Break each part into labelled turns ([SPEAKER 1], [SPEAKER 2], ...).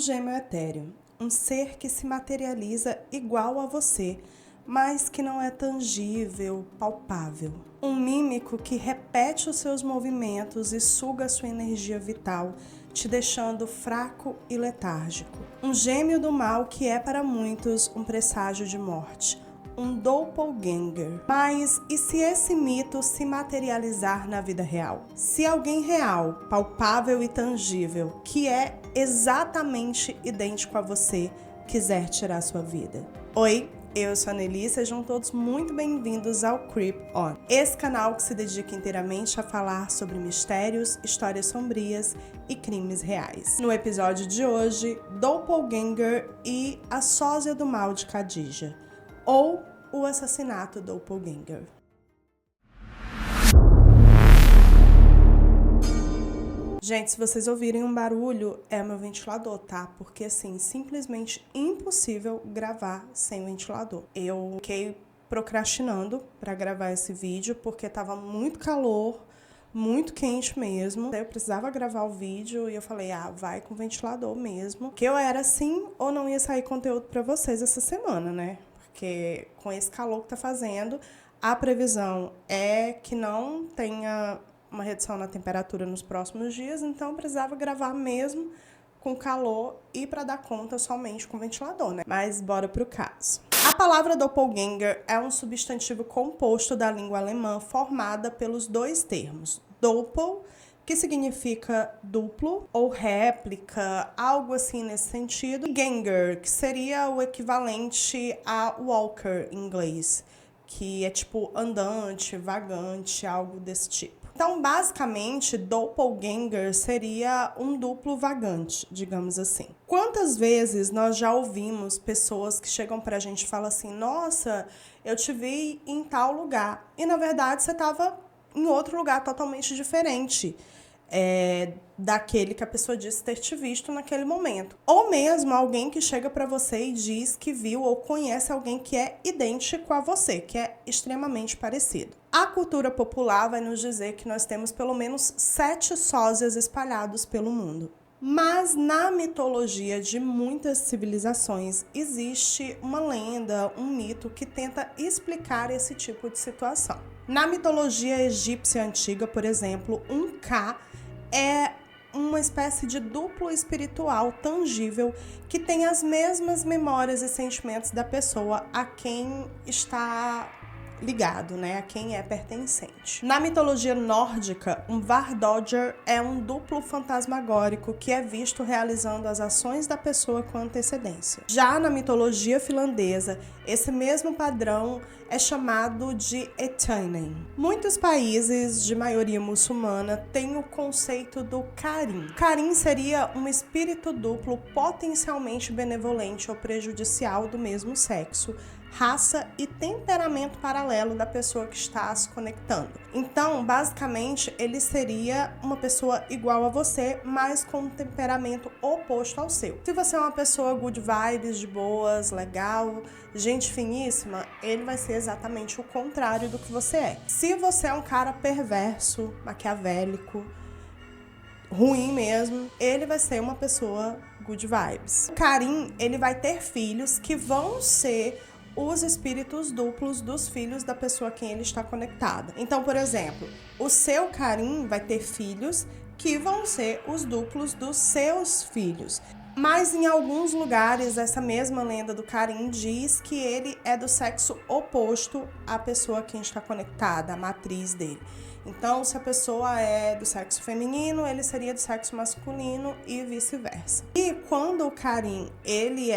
[SPEAKER 1] gêmeo etéreo, um ser que se materializa igual a você, mas que não é tangível, palpável. Um mímico que repete os seus movimentos e suga a sua energia vital, te deixando fraco e letárgico. Um gêmeo do mal que é para muitos um presságio de morte, um doppelganger. Mas e se esse mito se materializar na vida real? Se alguém real, palpável e tangível, que é exatamente idêntico a você, quiser tirar sua vida? Oi, eu sou a Nelly, sejam todos muito bem-vindos ao Creep On. Esse canal que se dedica inteiramente a falar sobre mistérios, histórias sombrias e crimes reais. No episódio de hoje, Doppelganger e a sósia do mal de Khadija, ou o assassinato Doppelganger. Gente, se vocês ouvirem um barulho, é o meu ventilador, tá? Porque, assim, simplesmente impossível gravar sem ventilador. Eu fiquei procrastinando pra gravar esse vídeo, porque tava muito calor, muito quente mesmo. Eu precisava gravar o vídeo e eu falei, vai com ventilador mesmo. Que eu era assim ou não ia sair conteúdo pra vocês essa semana, né? Porque com esse calor que tá fazendo, a previsão é que não tenha uma redução na temperatura nos próximos dias, então eu precisava gravar mesmo com calor e para dar conta somente com ventilador, né? Mas bora pro caso. A palavra doppelganger é um substantivo composto da língua alemã formada pelos dois termos, doppel, que significa duplo ou réplica, algo assim nesse sentido, e ganger, que seria o equivalente a walker em inglês, que é tipo andante, vagante, algo desse tipo. Então, basicamente, doppelganger seria um duplo vagante, digamos assim. Quantas vezes nós já ouvimos pessoas que chegam pra gente e falam assim, nossa, eu te vi em tal lugar, e na verdade você estava em outro lugar totalmente diferente daquele que a pessoa disse ter te visto naquele momento. Ou mesmo alguém que chega pra você e diz que viu ou conhece alguém que é idêntico a você, que é extremamente parecido. A cultura popular vai nos dizer que nós temos pelo menos 7 sósias espalhados pelo mundo. Mas na mitologia de muitas civilizações existe uma lenda, um mito que tenta explicar esse tipo de situação. Na mitologia egípcia antiga, por exemplo, um Ka é uma espécie de duplo espiritual tangível que tem as mesmas memórias e sentimentos da pessoa a quem está ligado, né, a quem é pertencente. Na mitologia nórdica, um Vardøger é um duplo fantasmagórico que é visto realizando as ações da pessoa com antecedência. Já na mitologia finlandesa, esse mesmo padrão é chamado de Eteinen. Muitos países de maioria muçulmana têm o conceito do Karin. Karin seria um espírito duplo potencialmente benevolente ou prejudicial do mesmo sexo, raça e temperamento paralelo da pessoa que está se conectando. Então, basicamente, ele seria uma pessoa igual a você, mas com um temperamento oposto ao seu. Se você é uma pessoa good vibes, de boas, legal, gente finíssima, ele vai ser exatamente o contrário do que você é. Se você é um cara perverso, maquiavélico, ruim mesmo, ele vai ser uma pessoa good vibes. O Karin, ele vai ter filhos que vão ser os espíritos duplos dos filhos da pessoa a quem ele está conectado. Então, por exemplo, o seu Karin vai ter filhos que vão ser os duplos dos seus filhos. Mas em alguns lugares, essa mesma lenda do Karin diz que ele é do sexo oposto à pessoa a quem está conectada, a matriz dele. Então, se a pessoa é do sexo feminino, ele seria do sexo masculino e vice-versa. E quando o Karin, ele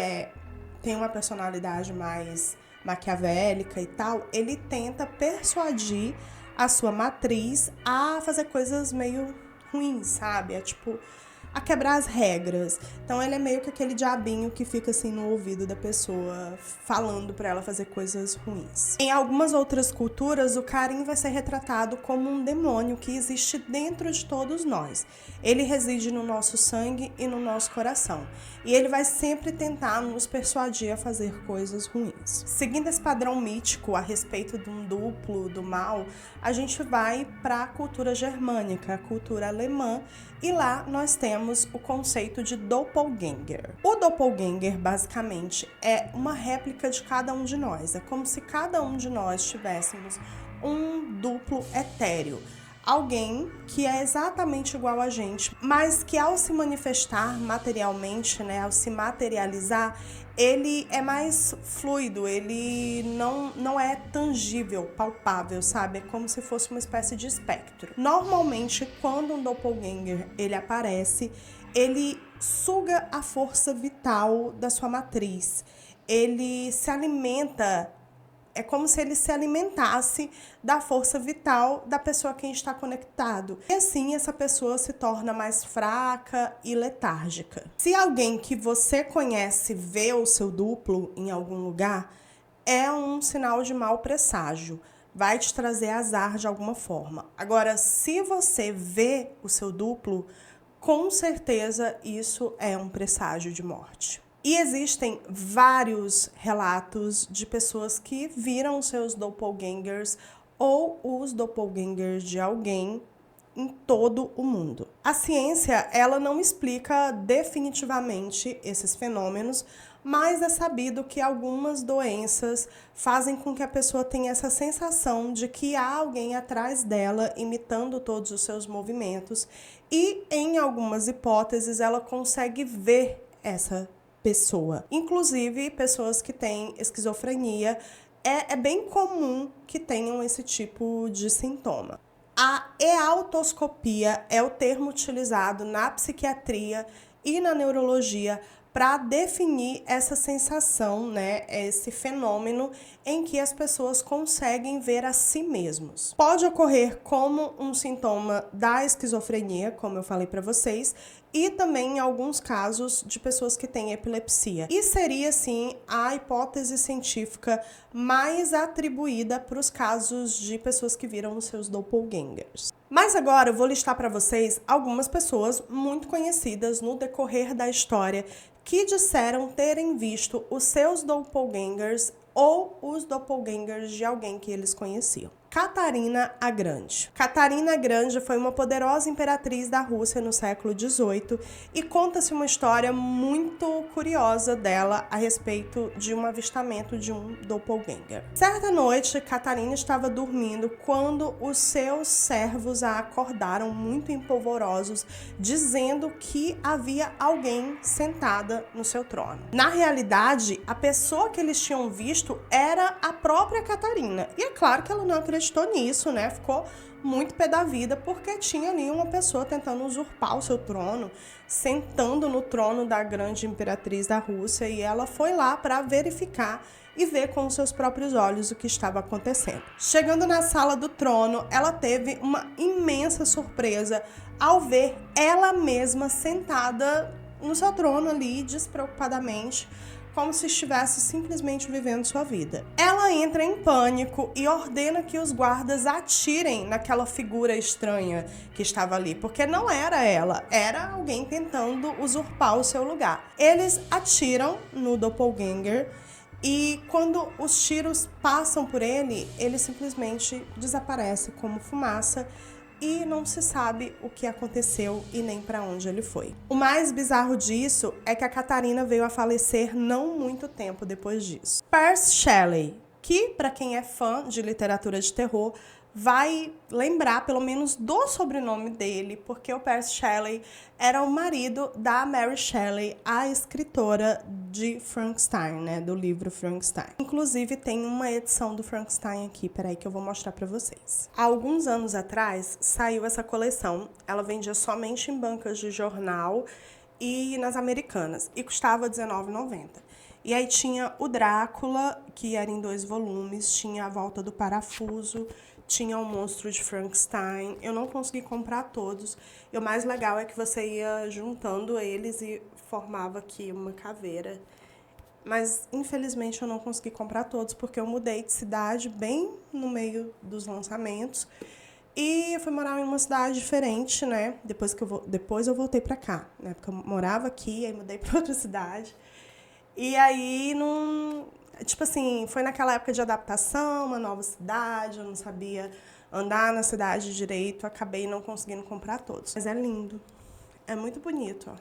[SPEAKER 1] tem uma personalidade mais maquiavélica e tal, ele tenta persuadir a sua matriz a fazer coisas meio ruins, sabe? É tipo, a quebrar as regras. Então ele é meio que aquele diabinho que fica assim no ouvido da pessoa, falando pra ela fazer coisas ruins. Em algumas outras culturas, o Karin vai ser retratado como um demônio que existe dentro de todos nós. Ele reside no nosso sangue e no nosso coração. E ele vai sempre tentar nos persuadir a fazer coisas ruins. Seguindo esse padrão mítico a respeito de um duplo, do mal, a gente vai para a cultura germânica, a cultura alemã, e lá nós temos temos o conceito de doppelganger. O doppelganger, basicamente, é uma réplica de cada um de nós. É como se cada um de nós tivéssemos um duplo etéreo. Alguém que é exatamente igual a gente, mas que ao se manifestar materialmente, né, ao se materializar, ele é mais fluido, ele não é tangível, palpável, sabe? É como se fosse uma espécie de espectro. Normalmente, quando um doppelganger ele aparece, ele suga a força vital da sua matriz. Ele se alimenta. É como se ele se alimentasse da força vital da pessoa a quem está conectado. E assim essa pessoa se torna mais fraca e letárgica. Se alguém que você conhece vê o seu duplo em algum lugar, é um sinal de mau presságio. Vai te trazer azar de alguma forma. Agora, se você vê o seu duplo, com certeza isso é um presságio de morte. E existem vários relatos de pessoas que viram seus doppelgangers ou os doppelgangers de alguém em todo o mundo. A ciência, ela não explica definitivamente esses fenômenos, mas é sabido que algumas doenças fazem com que a pessoa tenha essa sensação de que há alguém atrás dela imitando todos os seus movimentos e, em algumas hipóteses, ela consegue ver essa pessoa. Inclusive, pessoas que têm esquizofrenia, é bem comum que tenham esse tipo de sintoma. A eautoscopia é o termo utilizado na psiquiatria e na neurologia para definir essa sensação, né, esse fenômeno em que as pessoas conseguem ver a si mesmos. Pode ocorrer como um sintoma da esquizofrenia, como eu falei para vocês, e também em alguns casos de pessoas que têm epilepsia. E seria, sim, a hipótese científica mais atribuída para os casos de pessoas que viram os seus doppelgangers. Mas agora eu vou listar para vocês algumas pessoas muito conhecidas no decorrer da história que disseram terem visto os seus doppelgangers ou os doppelgangers de alguém que eles conheciam. Catarina a Grande. Catarina a Grande foi uma poderosa imperatriz da Rússia no século XVIII e conta-se uma história muito curiosa dela a respeito de um avistamento de um doppelganger. Certa noite, Catarina estava dormindo quando os seus servos a acordaram muito empolvorosos, dizendo que havia alguém sentada no seu trono. Na realidade, a pessoa que eles tinham visto era a própria Catarina. E é claro que ela não acreditou nisso, né? Ficou muito pé da vida, porque tinha ali uma pessoa tentando usurpar o seu trono, sentando no trono da grande imperatriz da Rússia, e ela foi lá para verificar e ver com os seus próprios olhos o que estava acontecendo. Chegando na sala do trono, ela teve uma imensa surpresa ao ver ela mesma sentada no seu trono ali, despreocupadamente, como se estivesse simplesmente vivendo sua vida. Ela entra em pânico e ordena que os guardas atirem naquela figura estranha que estava ali, porque não era ela, era alguém tentando usurpar o seu lugar. Eles atiram no doppelganger e quando os tiros passam por ele, ele simplesmente desaparece como fumaça e não se sabe o que aconteceu e nem para onde ele foi. O mais bizarro disso é que a Catarina veio a falecer não muito tempo depois disso. Percy Shelley, que para quem é fã de literatura de terror, vai lembrar pelo menos do sobrenome dele, porque o Percy Shelley era o marido da Mary Shelley, a escritora de Frankenstein, né, do livro Frankenstein. Inclusive tem uma edição do Frankenstein aqui, peraí que eu vou mostrar para vocês. Há alguns anos atrás saiu essa coleção, ela vendia somente em bancas de jornal e nas Americanas, e custava R$19,90. E aí tinha o Drácula, que era em 2 volumes, tinha A Volta do Parafuso, tinha o Monstro de Frankenstein. Eu não consegui comprar todos. E o mais legal é que você ia juntando eles e formava aqui uma caveira. Mas, infelizmente, eu não consegui comprar todos, porque eu mudei de cidade bem no meio dos lançamentos. E eu fui morar em uma cidade diferente, né? Depois eu voltei pra cá, né? Porque eu morava aqui, aí mudei pra outra cidade. E aí, não... Tipo assim, foi naquela época de adaptação, uma nova cidade, eu não sabia andar na cidade direito, acabei não conseguindo comprar todos. Mas é lindo. É muito bonito, ó.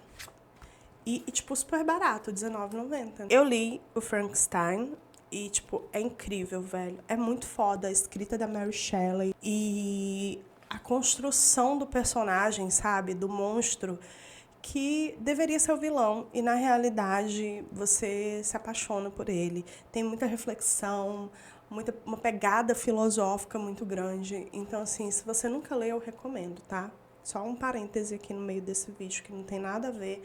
[SPEAKER 1] E tipo, super barato, R$19,90. Eu li o Frankenstein e, tipo, é incrível, velho. É muito foda a escrita da Mary Shelley e a construção do personagem, sabe? Do monstro que deveria ser o vilão e, na realidade, você se apaixona por ele. Tem muita reflexão, uma pegada filosófica muito grande. Então, assim, se você nunca leu, eu recomendo, tá? Só um parêntese aqui no meio desse vídeo que não tem nada a ver,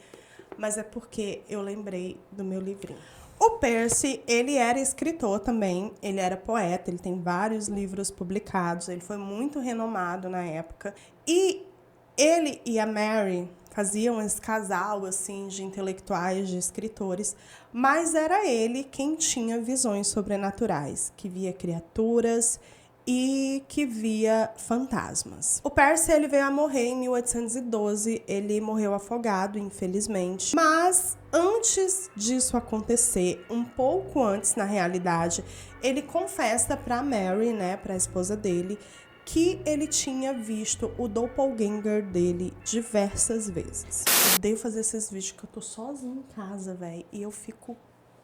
[SPEAKER 1] mas é porque eu lembrei do meu livrinho. O Percy, ele era escritor também, ele era poeta, ele tem vários livros publicados, ele foi muito renomado na época. E ele e a Mary faziam esse casal assim de intelectuais, de escritores, mas era ele quem tinha visões sobrenaturais, que via criaturas e que via fantasmas. O Percy, ele veio a morrer em 1812, ele morreu afogado, infelizmente. Mas antes disso acontecer, um pouco antes, na realidade, ele confessa para Mary, né, para a esposa dele, que ele tinha visto o doppelganger dele diversas vezes. Eu odeio fazer esses vídeos que eu tô sozinha em casa, velho, e eu fico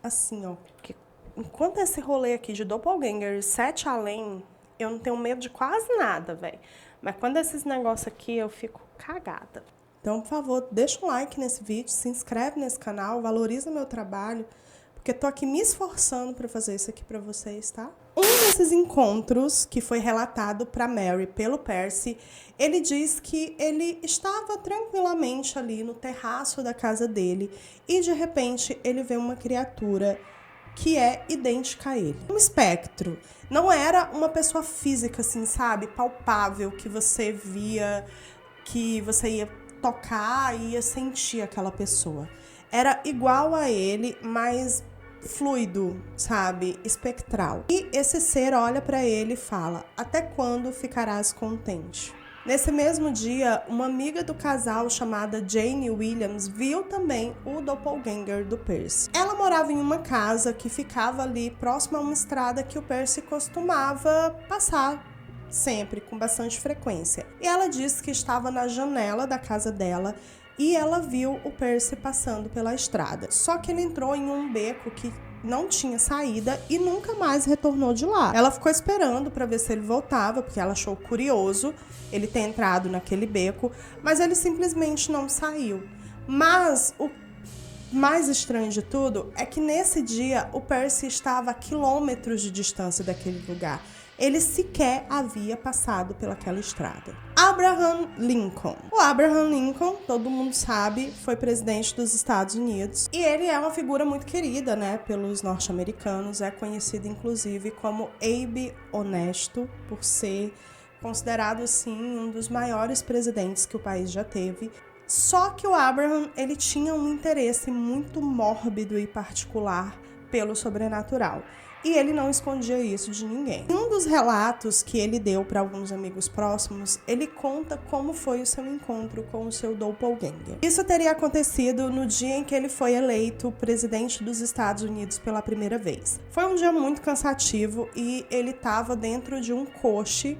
[SPEAKER 1] assim, ó, porque enquanto esse rolê aqui de doppelganger 7 além, eu não tenho medo de quase nada, velho. Mas quando esses negócios aqui, eu fico cagada. Então, por favor, deixa um like nesse vídeo, se inscreve nesse canal, valoriza meu trabalho, porque eu tô aqui me esforçando para fazer isso aqui para vocês, tá? Um desses encontros que foi relatado para Mary pelo Percy, ele diz que ele estava tranquilamente ali no terraço da casa dele e, de repente, ele vê uma criatura que é idêntica a ele. Um espectro. Não era uma pessoa física, assim, sabe? Palpável, que você via, que você ia tocar e ia sentir aquela pessoa. Era igual a ele, mas fluido, sabe? Espectral. E esse ser olha para ele e fala: até quando ficarás contente? Nesse mesmo dia, uma amiga do casal chamada Jane Williams viu também o doppelganger do Percy. Ela morava em uma casa que ficava ali próxima a uma estrada que o Percy costumava passar sempre, com bastante frequência. E ela disse que estava na janela da casa dela e ela viu o Percy passando pela estrada. Só que ele entrou em um beco que não tinha saída e nunca mais retornou de lá. Ela ficou esperando para ver se ele voltava, porque ela achou curioso ele ter entrado naquele beco, mas ele simplesmente não saiu. Mas o mais estranho de tudo é que nesse dia o Percy estava a quilômetros de distância daquele lugar. Ele sequer havia passado pelaquela estrada. Abraham Lincoln. O Abraham Lincoln, todo mundo sabe, foi presidente dos Estados Unidos. E ele é uma figura muito querida, né, pelos norte-americanos. É conhecido, inclusive, como Abe Honesto, por ser considerado, assim, um dos maiores presidentes que o país já teve. Só que o Abraham, ele tinha um interesse muito mórbido e particular pelo sobrenatural. E ele não escondia isso de ninguém. Em um dos relatos que ele deu para alguns amigos próximos, ele conta como foi o seu encontro com o seu doppelganger. Isso teria acontecido no dia em que ele foi eleito presidente dos Estados Unidos pela primeira vez. Foi um dia muito cansativo e ele estava dentro de um coche,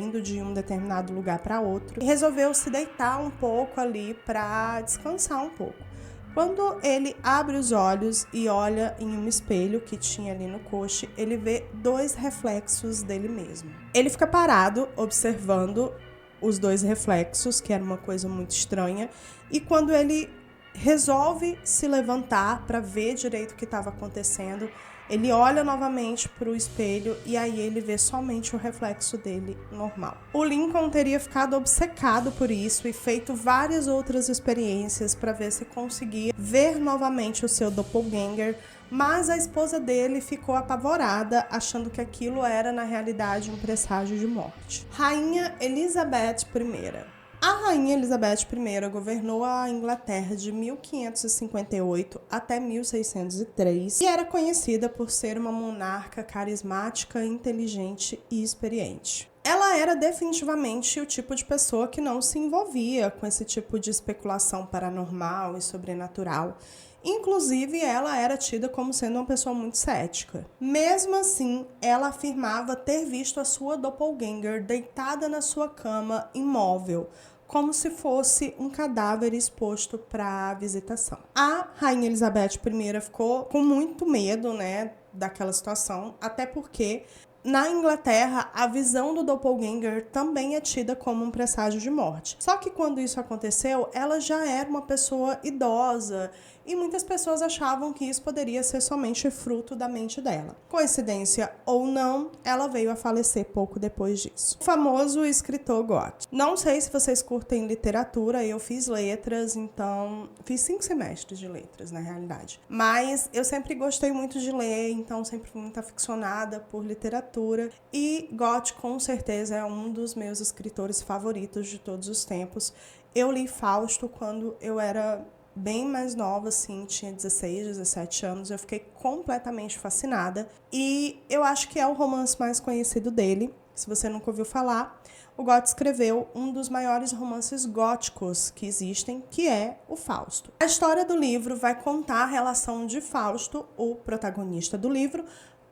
[SPEAKER 1] indo de um determinado lugar para outro, e resolveu se deitar um pouco ali para descansar um pouco. Quando ele abre os olhos e olha em um espelho que tinha ali no coche, ele vê 2 reflexos dele mesmo. Ele fica parado, observando os 2 reflexos, que era uma coisa muito estranha, e quando ele resolve se levantar para ver direito o que estava acontecendo, ele olha novamente para o espelho e aí ele vê somente o reflexo dele normal. O Lincoln teria ficado obcecado por isso e feito várias outras experiências para ver se conseguia ver novamente o seu doppelganger, mas a esposa dele ficou apavorada, achando que aquilo era, na realidade, um presságio de morte. Rainha Elizabeth I. A Rainha Elizabeth I governou a Inglaterra de 1558 até 1603 e era conhecida por ser uma monarca carismática, inteligente e experiente. Ela era definitivamente o tipo de pessoa que não se envolvia com esse tipo de especulação paranormal e sobrenatural. Inclusive, ela era tida como sendo uma pessoa muito cética. Mesmo assim, ela afirmava ter visto a sua doppelganger deitada na sua cama, imóvel, como se fosse um cadáver exposto para visitação. A Rainha Elizabeth I ficou com muito medo, né, daquela situação, até porque na Inglaterra, a visão do doppelganger também é tida como um presságio de morte. Só que quando isso aconteceu, ela já era uma pessoa idosa e muitas pessoas achavam que isso poderia ser somente fruto da mente dela. Coincidência ou não, ela veio a falecer pouco depois disso. O famoso escritor Goethe. Não sei se vocês curtem literatura, eu fiz letras, então fiz 5 semestres de letras, na realidade. Mas eu sempre gostei muito de ler, então sempre fui muito aficionada por literatura. E Goethe, com certeza, é um dos meus escritores favoritos de todos os tempos. Eu li Fausto quando eu era bem mais nova, assim, tinha 16, 17 anos, eu fiquei completamente fascinada. E eu acho que é o romance mais conhecido dele, se você nunca ouviu falar. O Goethe escreveu um dos maiores romances góticos que existem, que é o Fausto. A história do livro vai contar a relação de Fausto, o protagonista do livro,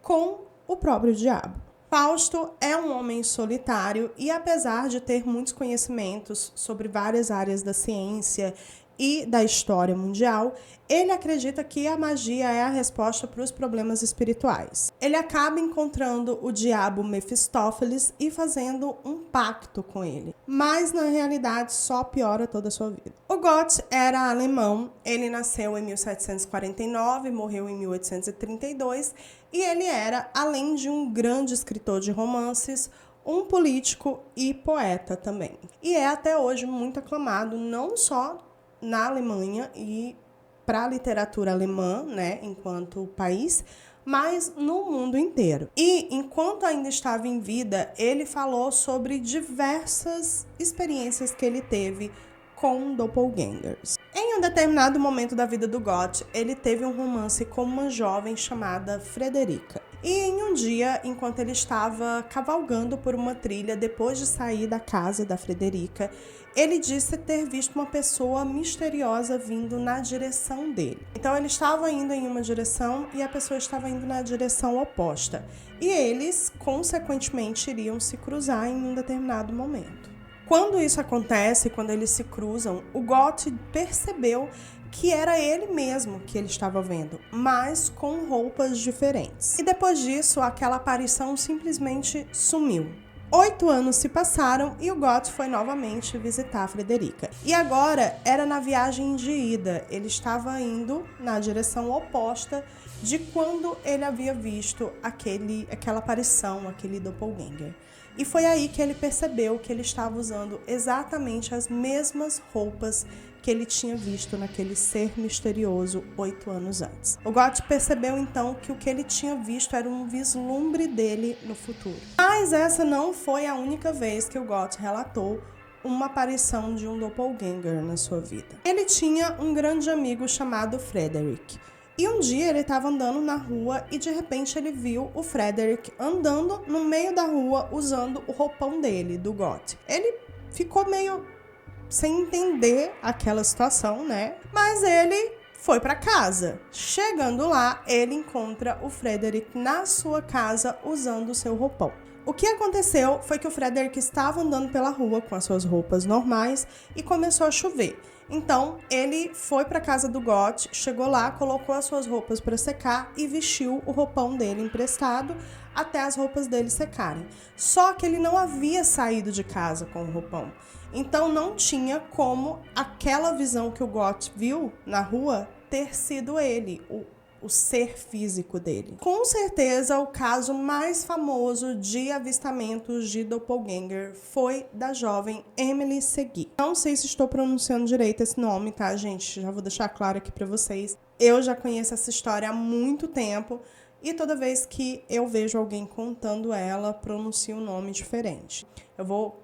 [SPEAKER 1] com o próprio diabo. Fausto é um homem solitário e, apesar de ter muitos conhecimentos sobre várias áreas da ciência e da história mundial, ele acredita que a magia é a resposta para os problemas espirituais. Ele acaba encontrando o diabo Mefistófeles e fazendo um pacto com ele, mas na realidade só piora toda a sua vida. O Goethe era alemão, ele nasceu em 1749 e morreu em 1832, e ele era, além de um grande escritor de romances, um político e poeta também. E é até hoje muito aclamado, não só na Alemanha e para a literatura alemã, né, enquanto país, mas no mundo inteiro. E, enquanto ainda estava em vida, ele falou sobre diversas experiências que ele teve com doppelgangers. Em um determinado momento da vida do Goethe, ele teve um romance com uma jovem chamada Frederica. E em um dia, enquanto ele estava cavalgando por uma trilha depois de sair da casa da Frederica, ele disse ter visto uma pessoa misteriosa vindo na direção dele. Então ele estava indo em uma direção e a pessoa estava indo na direção oposta. E eles, consequentemente, iriam se cruzar em um determinado momento. Quando isso acontece, quando eles se cruzam, o Goethe percebeu que era ele mesmo que ele estava vendo, mas com roupas diferentes. E depois disso, aquela aparição simplesmente sumiu. 8 anos se passaram e o Goethe foi novamente visitar a Frederica. E agora era na viagem de ida. Ele estava indo na direção oposta de quando ele havia visto aquela aparição, aquele doppelganger. E foi aí que ele percebeu que ele estava usando exatamente as mesmas roupas que ele tinha visto naquele ser misterioso 8 anos antes. O Goethe percebeu então que o que ele tinha visto era um vislumbre dele no futuro. Mas essa não foi a única vez que o Goethe relatou uma aparição de um doppelganger na sua vida. Ele tinha um grande amigo chamado Frederick. E um dia ele estava andando na rua e de repente ele viu o Frederick andando no meio da rua usando o roupão dele, do Goethe. Ele ficou meio sem entender aquela situação, né? Mas ele foi para casa. Chegando lá, ele encontra o Frederick na sua casa usando o seu roupão. O que aconteceu foi que o Frederick estava andando pela rua com as suas roupas normais e começou a chover. Então, ele foi para a casa do Goethe, chegou lá, colocou as suas roupas para secar e vestiu o roupão dele emprestado até as roupas dele secarem. Só que ele não havia saído de casa com o roupão. Então, não tinha como aquela visão que o Goethe viu na rua ter sido ele, o ser físico dele. Com certeza, o caso mais famoso de avistamentos de doppelganger foi da jovem Emily Seguí. Não sei se estou pronunciando direito esse nome, tá, gente? Já vou deixar claro aqui pra vocês. Eu já conheço essa história há muito tempo e toda vez que eu vejo alguém contando ela, pronuncio um nome diferente. Eu vou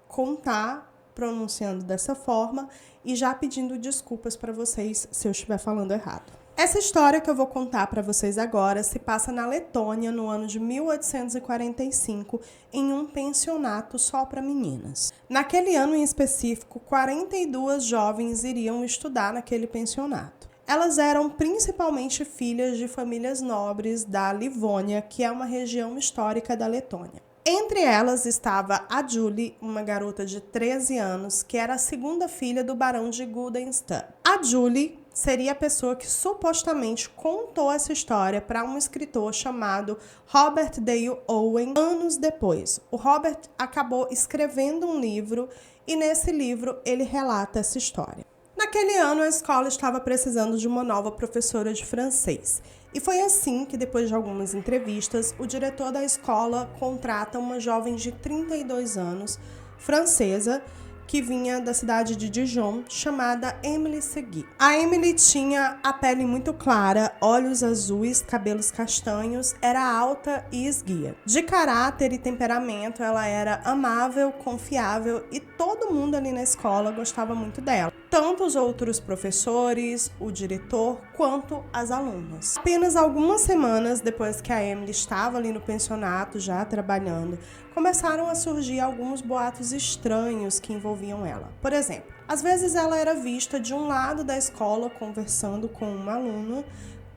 [SPEAKER 1] contar pronunciando dessa forma e já pedindo desculpas para vocês se eu estiver falando errado. Essa história que eu vou contar para vocês agora se passa na Letônia no ano de 1845 em um pensionato só para meninas. Naquele ano em específico, 42 jovens iriam estudar naquele pensionato. Elas eram principalmente filhas de famílias nobres da Livônia, que é uma região histórica da Letônia. Entre elas estava a Julie, uma garota de 13 anos, que era a segunda filha do barão de Guildenstern. A Julie seria a pessoa que supostamente contou essa história para um escritor chamado Robert Dale Owen anos depois. O Robert acabou escrevendo um livro e nesse livro ele relata essa história. Naquele ano, a escola estava precisando de uma nova professora de francês. E foi assim que, depois de algumas entrevistas, o diretor da escola contrata uma jovem de 32 anos, francesa, que vinha da cidade de Dijon, chamada Emily Seguí. A Emily tinha a pele muito clara, olhos azuis, cabelos castanhos, era alta e esguia. De caráter e temperamento, ela era amável, confiável e todo mundo ali na escola gostava muito dela. Tanto os outros professores, o diretor, quanto as alunas. Apenas algumas semanas depois que a Emily estava ali no pensionato, já trabalhando, começaram a surgir alguns boatos estranhos que envolviam ela. Por exemplo, às vezes ela era vista de um lado da escola conversando com uma aluna,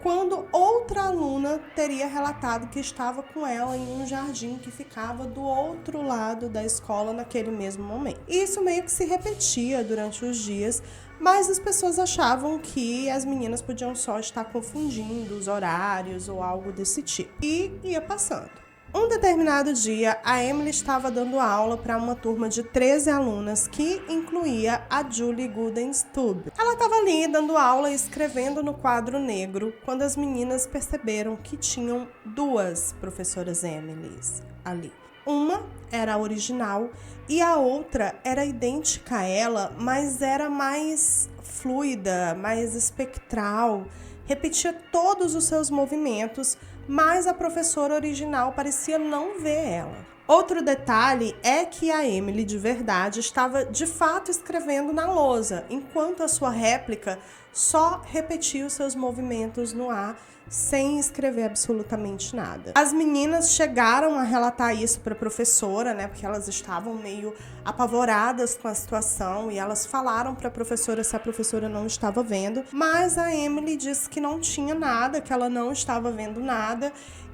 [SPEAKER 1] quando outra aluna teria relatado que estava com ela em um jardim que ficava do outro lado da escola naquele mesmo momento. E isso meio que se repetia durante os dias, mas as pessoas achavam que as meninas podiam só estar confundindo os horários ou algo desse tipo. E ia passando. Um determinado dia, a Emily estava dando aula para uma turma de 13 alunas, que incluía a Julie Guildenstern. Ela estava ali dando aula e escrevendo no quadro negro, quando as meninas perceberam que tinham duas professoras Emilys ali. Uma era a original e a outra era idêntica a ela, mas era mais fluida, mais espectral, repetia todos os seus movimentos, mas a professora original parecia não ver ela. Outro detalhe é que a Emily, de verdade, estava de fato escrevendo na lousa, enquanto a sua réplica só repetia os seus movimentos no ar, sem escrever absolutamente nada. As meninas chegaram a relatar isso para a professora, né, porque elas estavam meio apavoradas com a situação e elas falaram para a professora se a professora não estava vendo, mas a Emily disse que não tinha nada, que ela não estava vendo nada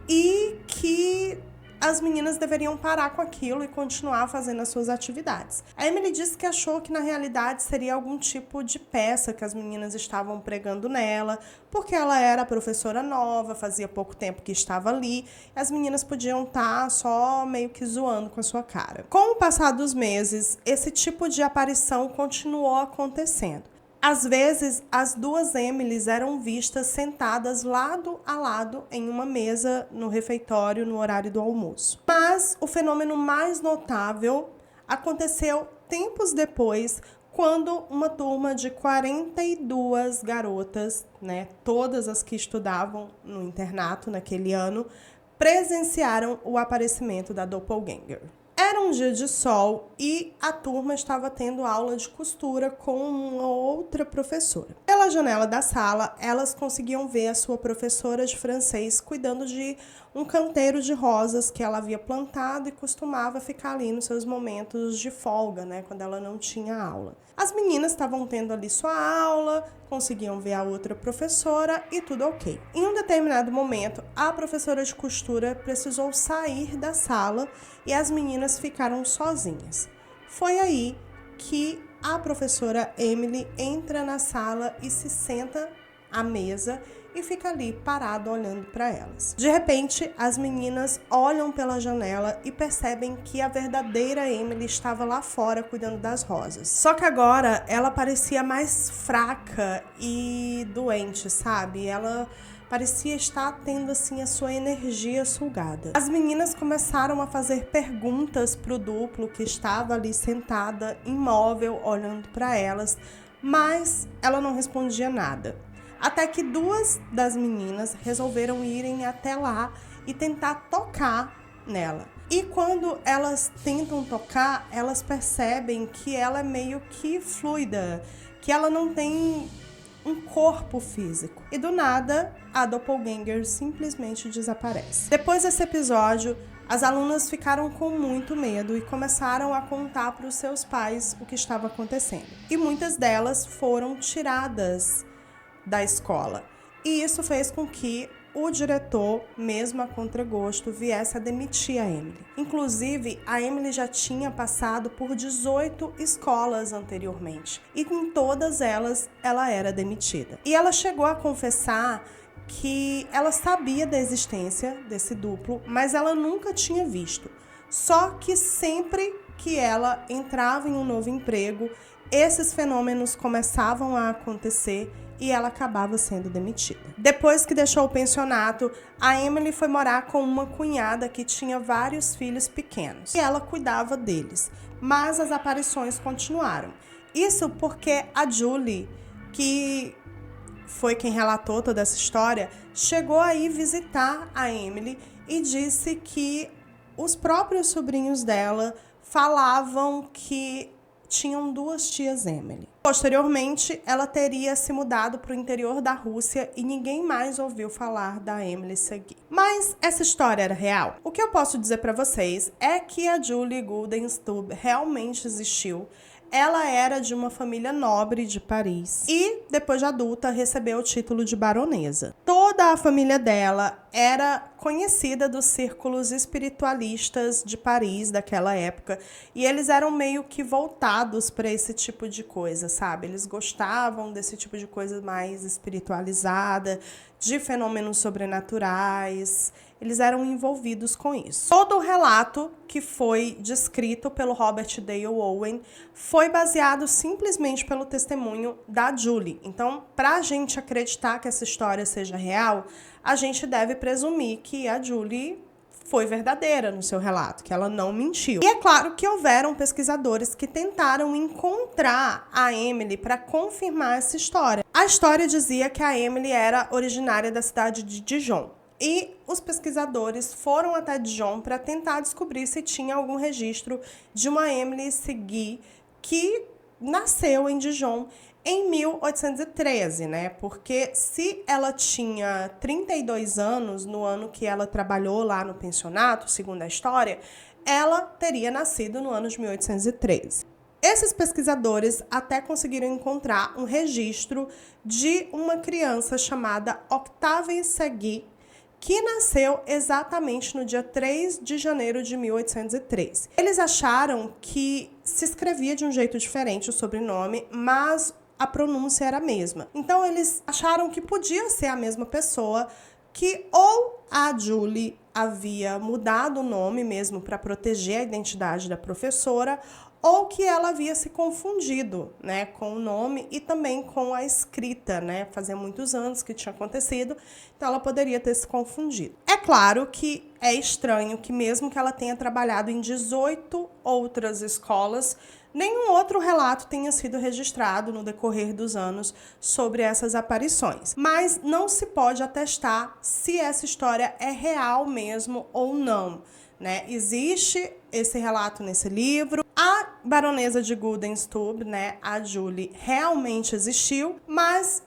[SPEAKER 1] e que as meninas deveriam parar com aquilo e continuar fazendo as suas atividades. A Emily disse que achou que na realidade seria algum tipo de peça que as meninas estavam pregando nela, porque ela era professora nova, fazia pouco tempo que estava ali, e as meninas podiam estar só meio que zoando com a sua cara. Com o passar dos meses, esse tipo de aparição continuou acontecendo. Às vezes, as duas Emilys eram vistas sentadas lado a lado em uma mesa no refeitório no horário do almoço. Mas o fenômeno mais notável aconteceu tempos depois, quando uma turma de 42 garotas, né, todas as que estudavam no internato naquele ano, presenciaram o aparecimento da doppelganger. Era um dia de sol e a turma estava tendo aula de costura com uma outra professora. Pela janela da sala, elas conseguiam ver a sua professora de francês cuidando de um canteiro de rosas que ela havia plantado e costumava ficar ali nos seus momentos de folga, né, quando ela não tinha aula. As meninas estavam tendo ali sua aula, conseguiam ver a outra professora e tudo ok. Em um determinado momento, a professora de costura precisou sair da sala e as meninas ficaram sozinhas. Foi aí que a professora Emily entra na sala e se senta à mesa e fica ali parada olhando para elas. De repente, as meninas olham pela janela e percebem que a verdadeira Emily estava lá fora cuidando das rosas. Só que agora ela parecia mais fraca e doente, sabe? Ela parecia estar tendo assim a sua energia sugada. As meninas começaram a fazer perguntas pro duplo que estava ali sentada, imóvel, olhando para elas, mas ela não respondia nada. Até que duas das meninas resolveram irem até lá e tentar tocar nela. E quando elas tentam tocar, elas percebem que ela é meio que fluida, que ela não tem um corpo físico. E do nada, a doppelganger simplesmente desaparece. Depois desse episódio, as alunas ficaram com muito medo e começaram a contar para os seus pais o que estava acontecendo. E muitas delas foram tiradas da escola. E isso fez com que o diretor, mesmo a contragosto, viesse a demitir a Emily. Inclusive, a Emily já tinha passado por 18 escolas anteriormente e em todas elas ela era demitida. E ela chegou a confessar que ela sabia da existência desse duplo, mas ela nunca tinha visto. Só que sempre que ela entrava em um novo emprego, esses fenômenos começavam a acontecer e ela acabava sendo demitida. Depois que deixou o pensionato, a Emily foi morar com uma cunhada que tinha vários filhos pequenos e ela cuidava deles, mas as aparições continuaram. Isso porque a Julie, que foi quem relatou toda essa história, chegou a ir visitar a Emily e disse que os próprios sobrinhos dela falavam que tinham duas tias Emily. Posteriormente, ela teria se mudado para o interior da Rússia e ninguém mais ouviu falar da Emily Segui. Mas essa história era real? O que eu posso dizer para vocês é que a Julie Guldenstube realmente existiu. Ela era de uma família nobre de Paris e, depois de adulta, recebeu o título de baronesa. Toda a família dela era conhecida dos círculos espiritualistas de Paris daquela época e eles eram meio que voltados para esse tipo de coisa, sabe? Eles gostavam desse tipo de coisa mais espiritualizada, de fenômenos sobrenaturais. Eles eram envolvidos com isso. Todo o relato que foi descrito pelo Robert Dale Owen foi baseado simplesmente pelo testemunho da Julie. Então, para a gente acreditar que essa história seja real, a gente deve presumir que a Julie foi verdadeira no seu relato, que ela não mentiu. E é claro que houveram pesquisadores que tentaram encontrar a Emily para confirmar essa história. A história dizia que a Emily era originária da cidade de Dijon. E os pesquisadores foram até Dijon para tentar descobrir se tinha algum registro de uma Emily Segui que nasceu em Dijon em 1813, né? Porque se ela tinha 32 anos no ano que ela trabalhou lá no pensionato, segundo a história, ela teria nascido no ano de 1813. Esses pesquisadores até conseguiram encontrar um registro de uma criança chamada Octavie Segui, que nasceu exatamente no dia 3 de janeiro de 1813. Eles acharam que se escrevia de um jeito diferente o sobrenome, mas a pronúncia era a mesma. Então, eles acharam que podia ser a mesma pessoa, que ou a Julie havia mudado o nome mesmo para proteger a identidade da professora, ou que ela havia se confundido, né, com o nome e também com a escrita, né? Fazia muitos anos que tinha acontecido, então ela poderia ter se confundido. É claro que é estranho que mesmo que ela tenha trabalhado em 18 outras escolas, nenhum outro relato tenha sido registrado no decorrer dos anos sobre essas aparições. Mas não se pode atestar se essa história é real mesmo ou não, né? Existe esse relato nesse livro. A baronesa de Guldenstube, né, a Julie, realmente existiu, mas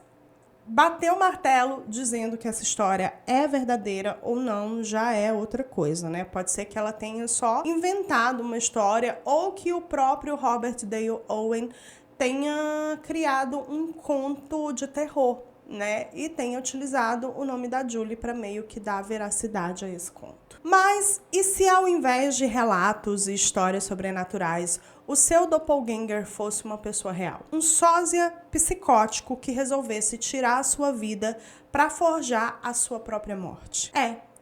[SPEAKER 1] bater o martelo dizendo que essa história é verdadeira ou não já é outra coisa, né? Pode ser que ela tenha só inventado uma história ou que o próprio Robert Dale Owen tenha criado um conto de terror, né? E tenha utilizado o nome da Julie para meio que dar veracidade a esse conto. Mas e se ao invés de relatos e histórias sobrenaturais, o seu doppelganger fosse uma pessoa real? Um sósia psicótico que resolvesse tirar a sua vida para forjar a sua própria morte.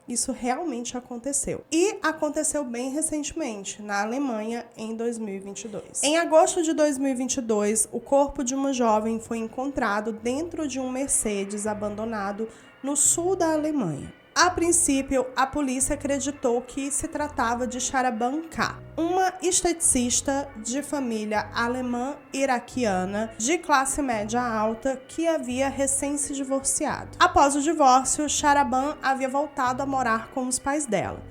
[SPEAKER 1] Isso realmente aconteceu. E aconteceu bem recentemente, na Alemanha, em 2022. Em agosto de 2022, o corpo de uma jovem foi encontrado dentro de um Mercedes abandonado no sul da Alemanha. A princípio, a polícia acreditou que se tratava de Sharaban K., uma esteticista de família alemã-iraquiana de classe média alta que havia recém se divorciado. Após o divórcio, Sharaban havia voltado a morar com os pais dela.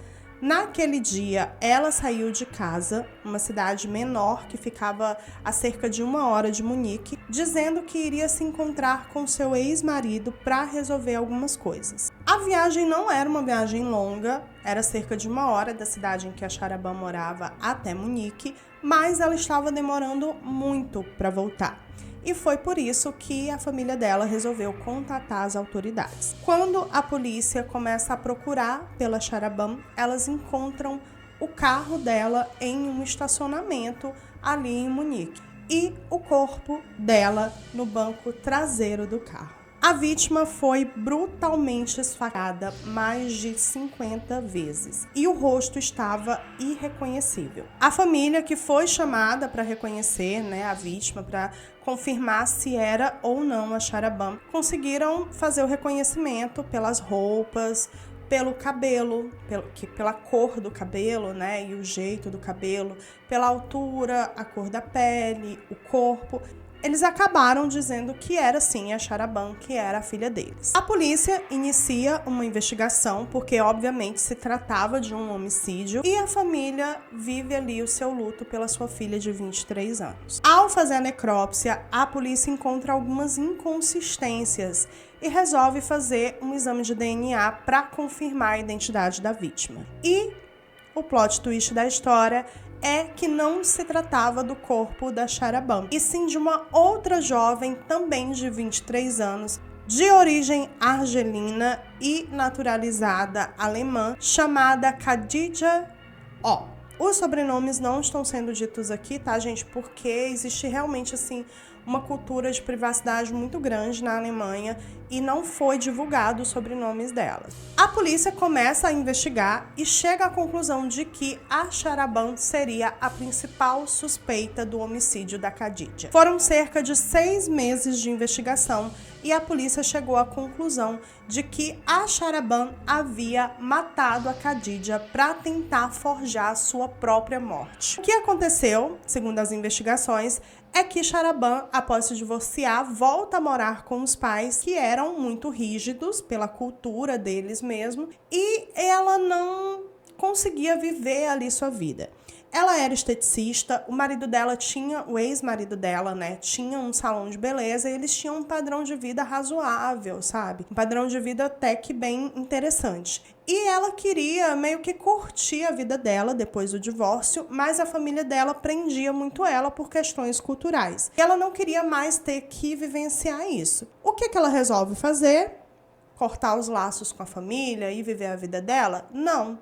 [SPEAKER 1] Naquele dia, ela saiu de casa, uma cidade menor que ficava a cerca de 1 hora de Munique, dizendo que iria se encontrar com seu ex-marido para resolver algumas coisas. A viagem não era uma viagem longa, era cerca de 1 hora da cidade em que a Sharaban morava até Munique, mas ela estava demorando muito para voltar. e foi por isso que a família dela resolveu contatar as autoridades. Quando a polícia começa a procurar pela Sharaban, elas encontram o carro dela em um estacionamento ali em Munique e o corpo dela no banco traseiro do carro. A vítima foi brutalmente esfaqueada mais de 50 vezes e o rosto estava irreconhecível. A família, que foi chamada para reconhecer, a vítima, para confirmar se era ou não a Sharaban, conseguiram fazer o reconhecimento pelas roupas, pelo cabelo, pela cor do cabelo, e o jeito do cabelo, pela altura, a cor da pele, o corpo. Eles acabaram dizendo que era sim a Sharaban, que era a filha deles. A polícia inicia uma investigação, porque obviamente se tratava de um homicídio, e a família vive ali o seu luto pela sua filha de 23 anos. Ao fazer a necrópsia, a polícia encontra algumas inconsistências e resolve fazer um exame de DNA para confirmar a identidade da vítima. E o plot twist da história é que não se tratava do corpo da Sharaban, e sim de uma outra jovem, também de 23 anos, de origem argelina e naturalizada alemã, chamada Khadija O. Os sobrenomes não estão sendo ditos aqui, tá, gente? Porque existe realmente, uma cultura de privacidade muito grande na Alemanha e não foi divulgado os sobrenomes dela. A polícia começa a investigar e chega à conclusão de que a Sharaban seria a principal suspeita do homicídio da Khadija. Foram cerca de 6 meses de investigação e a polícia chegou à conclusão de que a Sharaban havia matado a Khadija para tentar forjar sua própria morte. O que aconteceu, segundo as investigações, é que Sharaban, após se divorciar, volta a morar com os pais, que eram muito rígidos pela cultura deles mesmo, e ela não conseguia viver ali sua vida. Ela era esteticista, o ex-marido dela, tinha um salão de beleza e eles tinham um padrão de vida razoável, sabe? Um padrão de vida até que bem interessante. E ela queria meio que curtir a vida dela depois do divórcio, mas a família dela prendia muito ela por questões culturais. E ela não queria mais ter que vivenciar isso. O que ela resolve fazer? Cortar os laços com a família e viver a vida dela? Não.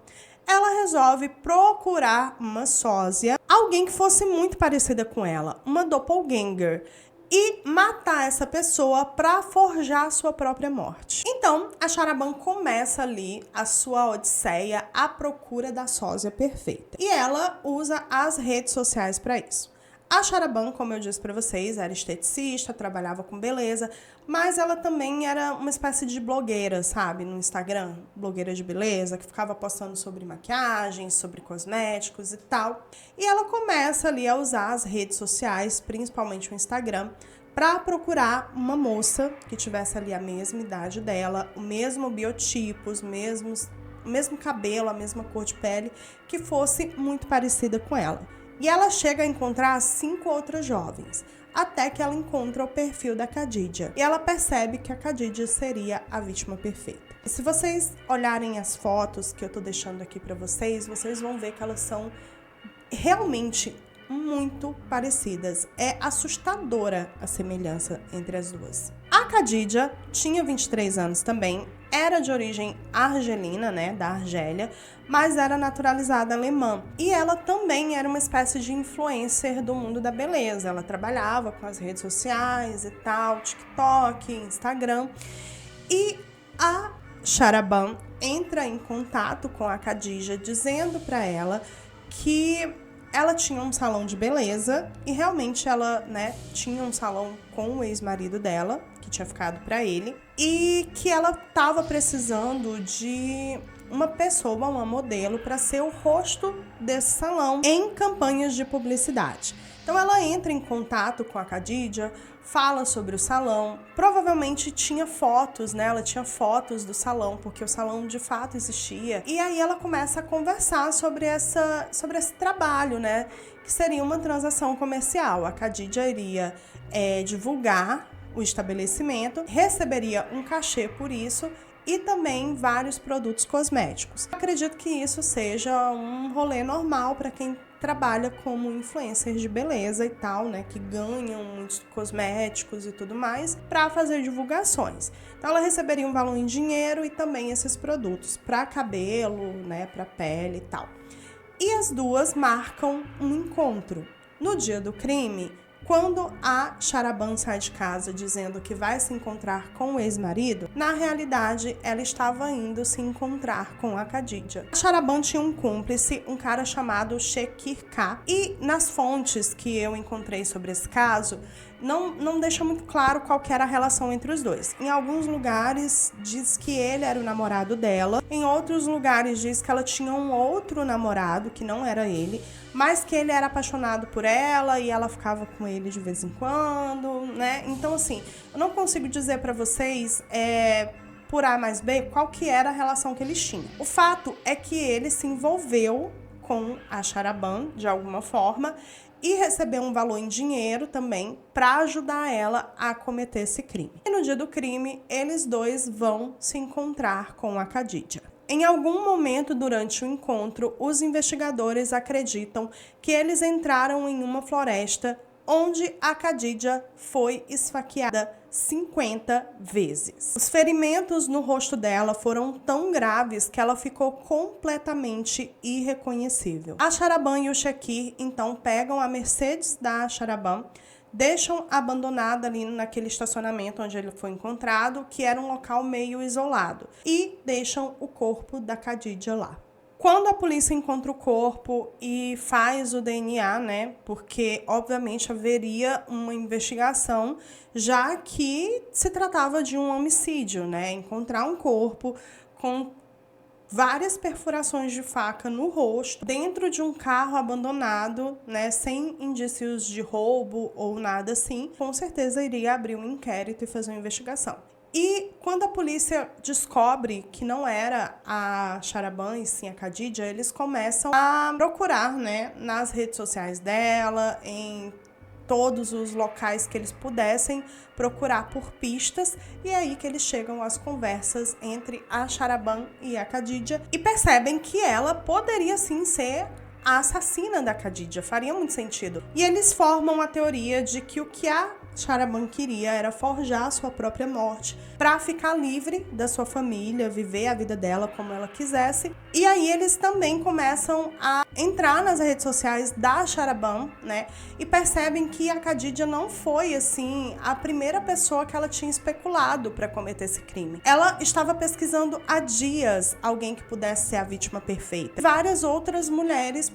[SPEAKER 1] Ela resolve procurar uma sósia, alguém que fosse muito parecida com ela, uma doppelganger, e matar essa pessoa para forjar a sua própria morte. Então, a Sharaban começa ali a sua odisseia à procura da sósia perfeita. E ela usa as redes sociais para isso. A Sharaban, como eu disse para vocês, era esteticista, trabalhava com beleza, mas ela também era uma espécie de blogueira, sabe? No Instagram, blogueira de beleza, que ficava postando sobre maquiagem, sobre cosméticos e tal. E ela começa ali a usar as redes sociais, principalmente o Instagram, para procurar uma moça que tivesse ali a mesma idade dela, o mesmo biotipo, o mesmo cabelo, a mesma cor de pele, que fosse muito parecida com ela. E ela chega a encontrar 5 outras jovens, até que ela encontra o perfil da Khadija. E ela percebe que a Khadija seria a vítima perfeita. E se vocês olharem as fotos que eu tô deixando aqui para vocês vão ver que elas são realmente muito parecidas. É assustadora a semelhança entre as duas. A Khadija tinha 23 anos também, era de origem argelina, da Argélia, mas era naturalizada alemã. E ela também era uma espécie de influencer do mundo da beleza. Ela trabalhava com as redes sociais e tal, TikTok, Instagram. E a Sharaban entra em contato com a Khadija, dizendo para ela que ela tinha um salão de beleza e realmente ela, tinha um salão com o ex-marido dela, que tinha ficado para ele, e que ela estava precisando de uma pessoa, uma modelo, para ser o rosto desse salão em campanhas de publicidade. Então ela entra em contato com a Khadija, fala sobre o salão, provavelmente tinha fotos, ela tinha fotos do salão, porque o salão de fato existia. E aí ela começa a conversar sobre esse trabalho, que seria uma transação comercial. A Khadija iria divulgar o estabelecimento, receberia um cachê por isso e também vários produtos cosméticos. Acredito que isso seja um rolê normal para quem trabalha como influencer de beleza e tal, né, que ganham muitos cosméticos e tudo mais para fazer divulgações. Então ela receberia um valor em dinheiro e também esses produtos para cabelo, né, para pele e tal. E as duas marcam um encontro. No dia do crime, quando a Sharaban sai de casa dizendo que vai se encontrar com o ex-marido, na realidade ela estava indo se encontrar com a Khadija. A Sharaban tinha um cúmplice, um cara chamado Shekir K. E nas fontes que eu encontrei sobre esse caso, não deixa muito claro qual que era a relação entre os dois. Em alguns lugares diz que ele era o namorado dela, em outros lugares diz que ela tinha um outro namorado, que não era ele, mas que ele era apaixonado por ela e ela ficava com ele de vez em quando, né? Então, assim, eu não consigo dizer pra vocês, por A mais B, qual que era a relação que eles tinham. O fato é que ele se envolveu com a Sharaban, de alguma forma, e recebeu um valor em dinheiro também para ajudar ela a cometer esse crime. E no dia do crime, eles dois vão se encontrar com a Khadija. Em algum momento durante o encontro, os investigadores acreditam que eles entraram em uma floresta onde a Khadija foi esfaqueada 50 vezes. Os ferimentos no rosto dela foram tão graves que ela ficou completamente irreconhecível. A Sharaban e o Shekir então pegam a Mercedes da Sharaban, deixam abandonada ali naquele estacionamento onde ele foi encontrado, que era um local meio isolado, e deixam o corpo da Khadija lá. Quando a polícia encontra o corpo e faz o DNA, né, porque obviamente haveria uma investigação, já que se tratava de um homicídio, né, encontrar um corpo com várias perfurações de faca no rosto, dentro de um carro abandonado, né, sem indícios de roubo ou nada assim, com certeza iria abrir um inquérito e fazer uma investigação. E quando a polícia descobre que não era a Sharaban e sim a Khadija, eles começam a procurar, né, nas redes sociais dela, em todos os locais que eles pudessem procurar por pistas, e é aí que eles chegam às conversas entre a Sharaban e a Khadija e percebem que ela poderia sim ser a assassina da Khadija, faria muito sentido. E eles formam a teoria de que o que a Sharaban queria era forjar a sua própria morte para ficar livre da sua família, viver a vida dela como ela quisesse. E aí eles também começam a entrar nas redes sociais da Sharaban, né? E percebem que a Khadija não foi, assim, a primeira pessoa que ela tinha especulado para cometer esse crime. Ela estava pesquisando há dias alguém que pudesse ser a vítima perfeita. Várias outras mulheres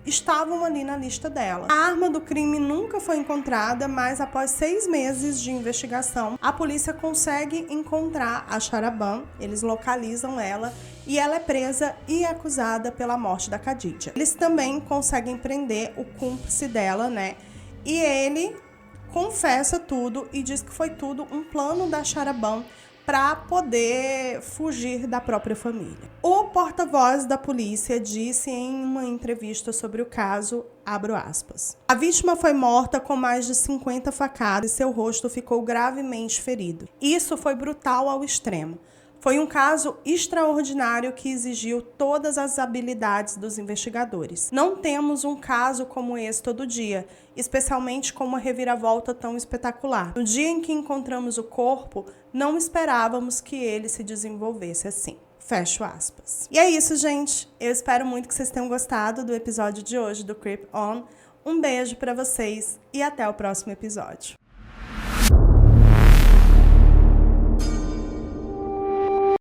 [SPEAKER 1] estavam ali na lista dela. A arma do crime nunca foi encontrada, mas após 6 meses de investigação, a polícia consegue encontrar a Sharaban, eles localizam ela e ela é presa e acusada pela morte da Khadija. Eles também conseguem prender o cúmplice dela, né? E ele confessa tudo e diz que foi tudo um plano da Sharaban para poder fugir da própria família. O porta-voz da polícia disse em uma entrevista sobre o caso, abro aspas, a vítima foi morta com mais de 50 facadas e seu rosto ficou gravemente ferido. Isso foi brutal ao extremo. Foi um caso extraordinário que exigiu todas as habilidades dos investigadores. Não temos um caso como esse todo dia, especialmente com uma reviravolta tão espetacular. No dia em que encontramos o corpo, não esperávamos que ele se desenvolvesse assim. Fecho aspas. E é isso, gente. Eu espero muito que vocês tenham gostado do episódio de hoje do Creep On. Um beijo pra vocês e até o próximo episódio.